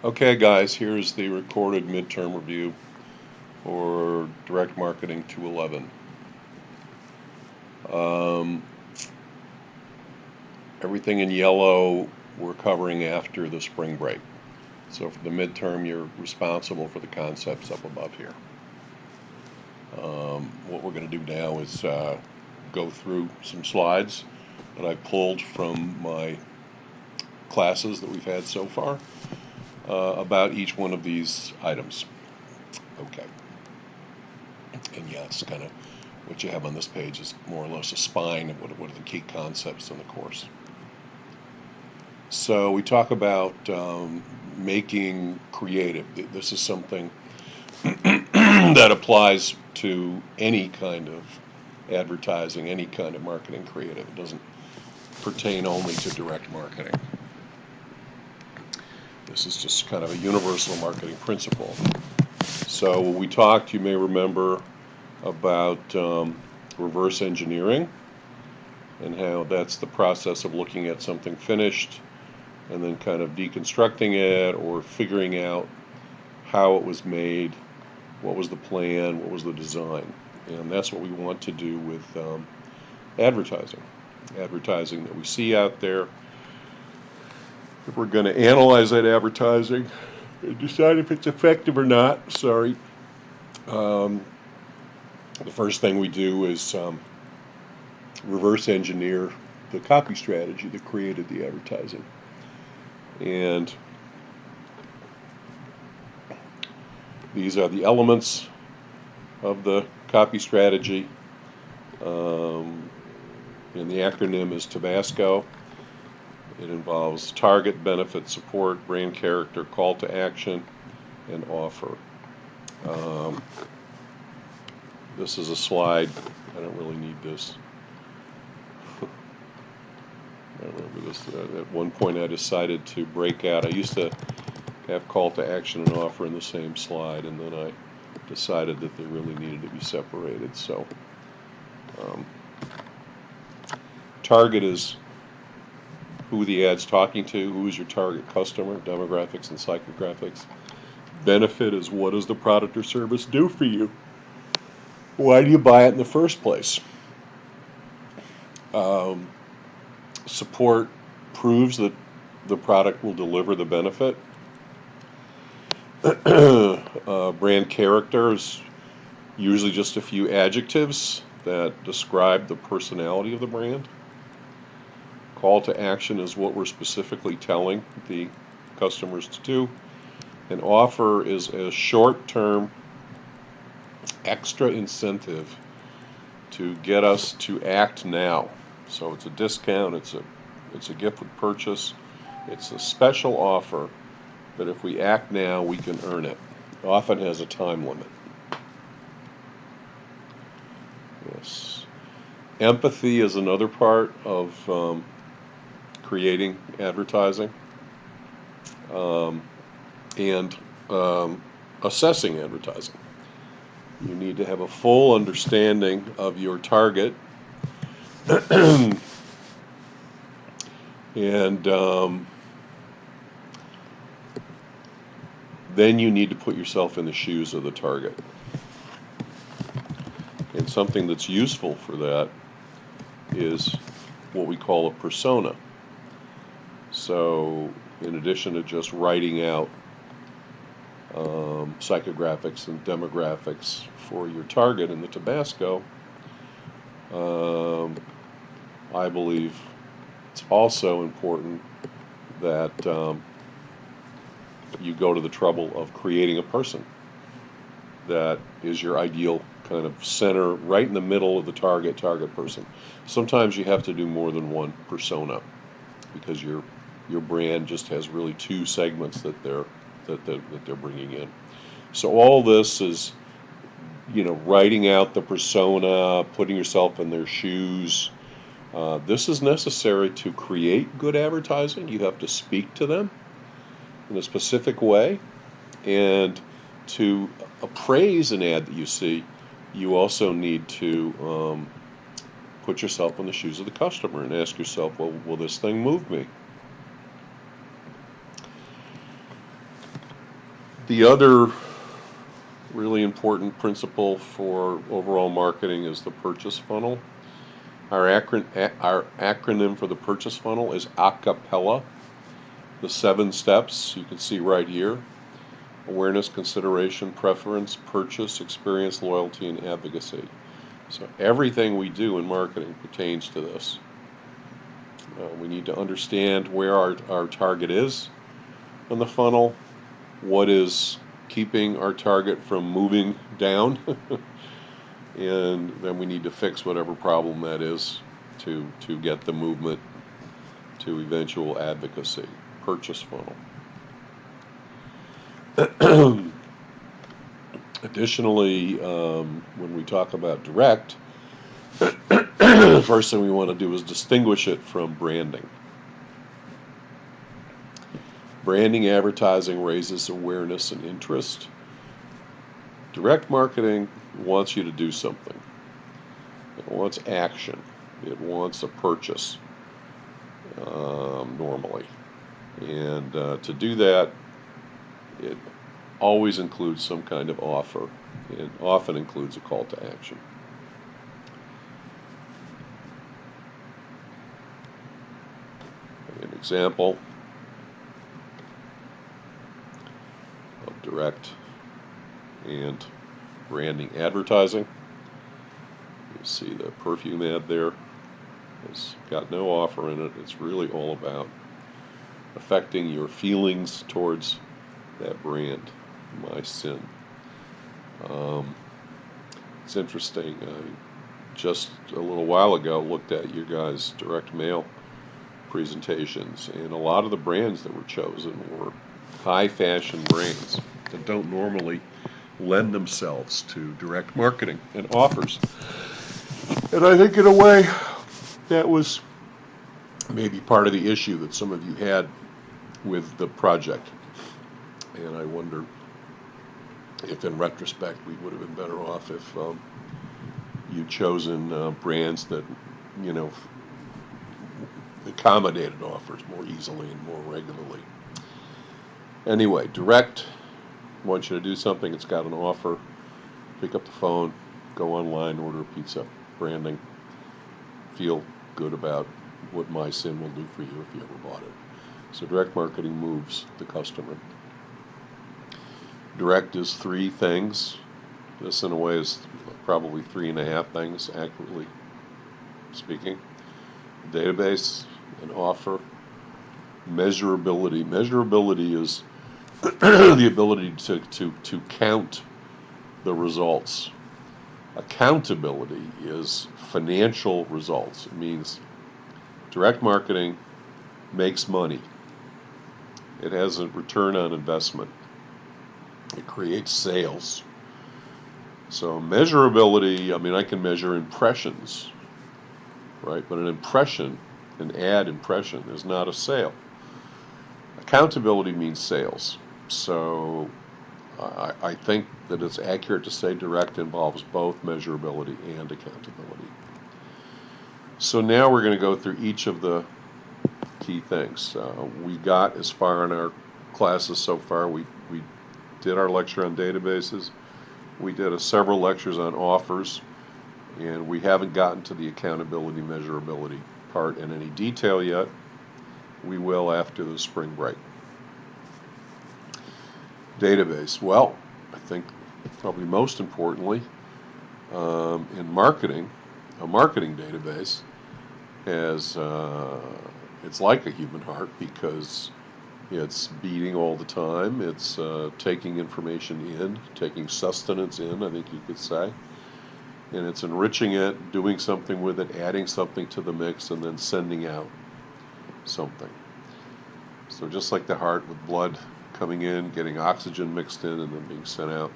Okay, guys, here's the recorded midterm review for Direct Marketing 211. Everything in yellow we're covering after the spring break. So for the midterm, you're responsible for the concepts up above here. What we're going to do now is go through some slides that I pulled from my classes that we've had so far about each one of these items. Okay. And yes, kind of what you have on this page is more or less a spine of what are the key concepts in the course. So we talk about making creative. This is something that applies to any kind of advertising, any kind of marketing creative. It doesn't pertain only to direct marketing. This is just kind of a universal marketing principle. So we talked, you may remember, about reverse engineering and how that's the process of looking at something finished and then kind of deconstructing it or figuring out how it was made, what was the plan, what was the design. And that's what we want to do with advertising. Advertising that we see out there. If we're going to analyze that advertising and decide if it's effective or not, the first thing we do is reverse engineer the copy strategy that created the advertising. And these are the elements of the copy strategy. And the acronym is Tabasco. It involves target, benefit, support, brand character, call to action, and offer. This is a slide. I don't really need this. I remember this. At one point, I decided to break out. I used to have call to action and offer in the same slide, and then I decided that they really needed to be separated. So, target is who the ad's talking to, who is your target customer, demographics and psychographics. Benefit is what does the product or service do for you? Why do you buy it in the first place? Support proves that the product will deliver the benefit. Brand character is usually just a few adjectives that describe the personality of the brand. Call to action is what we're specifically telling the customers to do. An offer is a short-term extra incentive to get us to act now. So it's a discount, it's a gift with purchase, it's a special offer that if we act now, we can earn it. It often has a time limit. Yes. Empathy is another part of creating advertising and assessing advertising. You need to have a full understanding of your target and then you need to put yourself in the shoes of the target. And something that's useful for that is what we call a persona. So in addition to just writing out psychographics and demographics for your target in the Tabasco, I believe it's also important that you go to the trouble of creating a person that is your ideal kind of center, right in the middle of the target person. Sometimes you have to do more than one persona because your brand just has really two segments that they're bringing in. So all this is, writing out the persona, putting yourself in their shoes. This is necessary to create good advertising. You have to speak to them in a specific way, and to appraise an ad that you see, you also need to put yourself in the shoes of the customer and ask yourself, well, will this thing move me? The other really important principle for overall marketing is the purchase funnel. Our acronym for the purchase funnel is ACAPELLA. The 7 steps you can see right here: awareness, consideration, preference, purchase, experience, loyalty, and advocacy. So everything we do in marketing pertains to this. We need to understand where our target is on the funnel, what is keeping our target from moving down, and then we need to fix whatever problem that is to get the movement to eventual advocacy. Purchase funnel. Additionally, when we talk about direct, first thing we want to do is distinguish it from branding. Branding advertising raises awareness and interest. Direct marketing wants you to do something. It wants action. It wants a purchase, normally. And to do that, it always includes some kind of offer. It often includes a call to action. An example of direct and branding advertising. You see the perfume ad there. It's got no offer in it. It's really all about affecting your feelings towards that brand, My Sin. It's interesting. I just a little while ago looked at you guys' direct mail presentations, and a lot of the brands that were chosen were high fashion brands that don't normally lend themselves to direct marketing and offers. And I think in a way that was maybe part of the issue that some of you had with the project. And I wonder if in retrospect we would have been better off if you'd chosen brands that, accommodated offers more easily and more regularly. Anyway, direct wants you to do something. It's got an offer. Pick up the phone, go online, order a pizza. Branding. Feel good about what My Sin will do for you if you ever bought it. So direct marketing moves the customer. Direct is 3 things. This, in a way, is probably 3.5 things, accurately speaking. Database, an offer, measurability. Measurability is the ability to count the results. Accountability is financial results. It means direct marketing makes money. It has a return on investment. It creates sales. So measurability, I can measure impressions, right? But an impression, an ad impression, is not a sale. Accountability means sales. So I think that it's accurate to say direct involves both measurability and accountability. So now we're going to go through each of the key things. We got as far in our classes so far. We did our lecture on databases. We did several lectures on offers, and we haven't gotten to the accountability, measurability part in any detail yet. We will after the spring break. Database. Well, I think probably most importantly, in marketing, a marketing database has it's like a human heart because it's beating all the time. It's taking information in, taking sustenance in, I think you could say. And it's enriching it, doing something with it, adding something to the mix, and then sending out something. So just like the heart with blood coming in, getting oxygen mixed in, and then being sent out.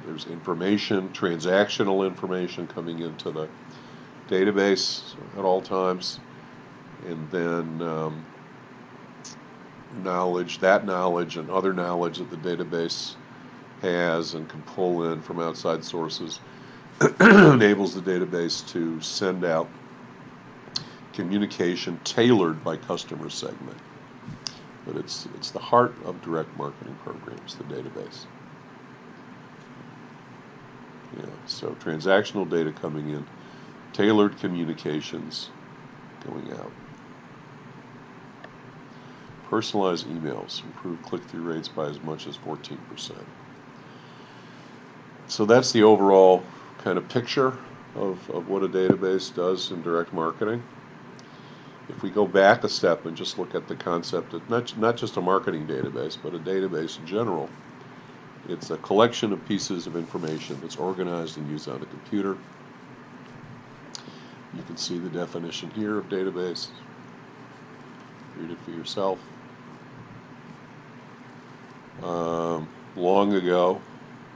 There's information, transactional information coming into the database at all times. And then knowledge and other knowledge that the database has and can pull in from outside sources enables the database to send out communication tailored by customer segment. but it's the heart of direct marketing programs, the database. Yeah, so transactional data coming in, tailored communications going out. Personalized emails improve click-through rates by as much as 14%. So that's the overall kind of picture of what a database does in direct marketing. If we go back a step and just look at the concept of not just a marketing database, but a database in general, it's a collection of pieces of information that's organized and used on a computer. You can see the definition here of database. Read it for yourself. Long ago,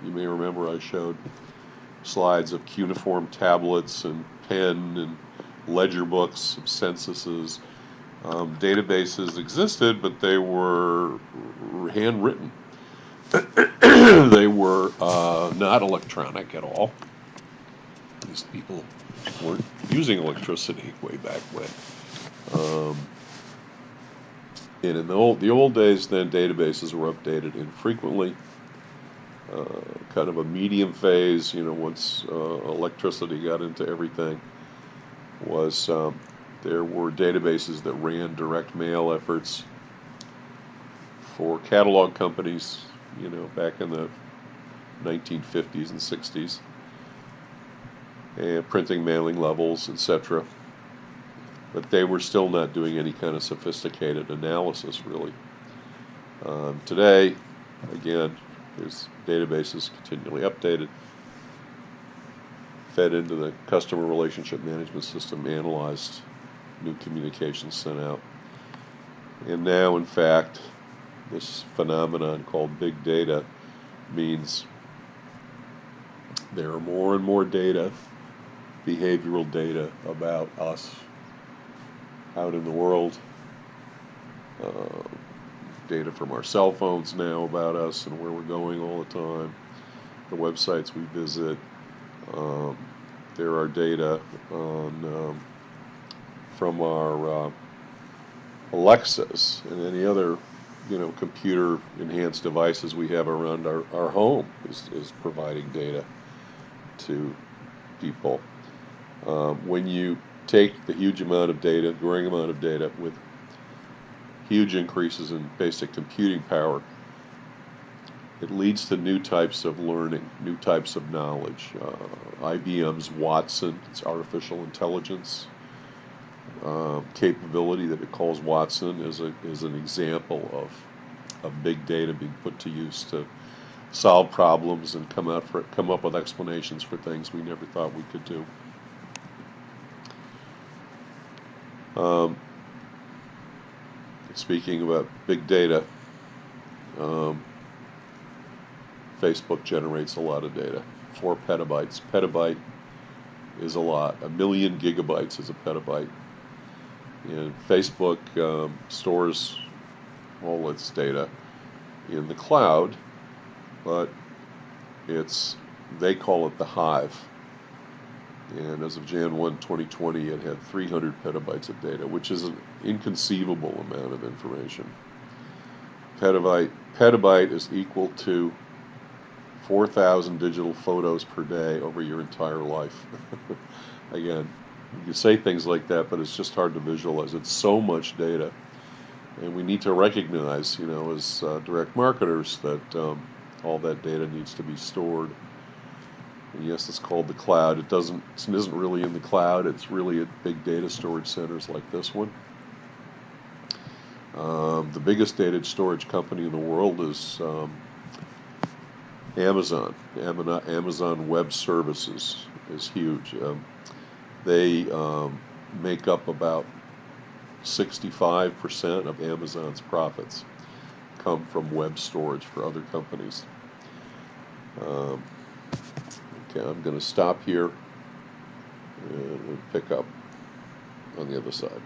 you may remember I showed slides of cuneiform tablets and pen and ledger books, censuses. Databases existed, but they were handwritten. They were not electronic at all. These people weren't using electricity way back when. And in the old days, then databases were updated infrequently. Kind of a medium phase, once electricity got into everything, was there were databases that ran direct mail efforts for catalog companies, back in the 1950s and 60s, and printing, mailing levels, etc. But they were still not doing any kind of sophisticated analysis, really. Today, again, there's databases continually updated, fed into the customer relationship management system, analyzed, new communications sent out. And now, in fact, this phenomenon called big data means there are more and more data, behavioral data about us out in the world, data from our cell phones now about us and where we're going all the time, the websites we visit. There are data on from our Alexas and any other computer enhanced devices we have around our home is providing data to people. When you take the huge amount of data, growing amount of data with huge increases in basic computing power, it leads to new types of learning, new types of knowledge. IBM's Watson, it's artificial intelligence capability that it calls Watson, is an example of big data being put to use to solve problems and come up with explanations for things we never thought we could do. Speaking about big data, Facebook generates a lot of data, 4 petabytes. Petabyte is a lot. 1,000,000 gigabytes is a petabyte. And Facebook stores all its data in the cloud, but they call it the Hive. And as of Jan 1, 2020, it had 300 petabytes of data, which is an inconceivable amount of information. Petabyte is equal to 4,000 digital photos per day over your entire life. Again, you say things like that, but it's just hard to visualize. It's so much data. And we need to recognize, as direct marketers, that all that data needs to be stored. And yes, it's called the cloud. It isn't really in the cloud. It's really at big data storage centers like this one. The biggest data storage company in the world is Amazon. Amazon Web Services is huge. They make up about 65% of Amazon's profits come from web storage for other companies. Okay, I'm going to stop here and pick up on the other side.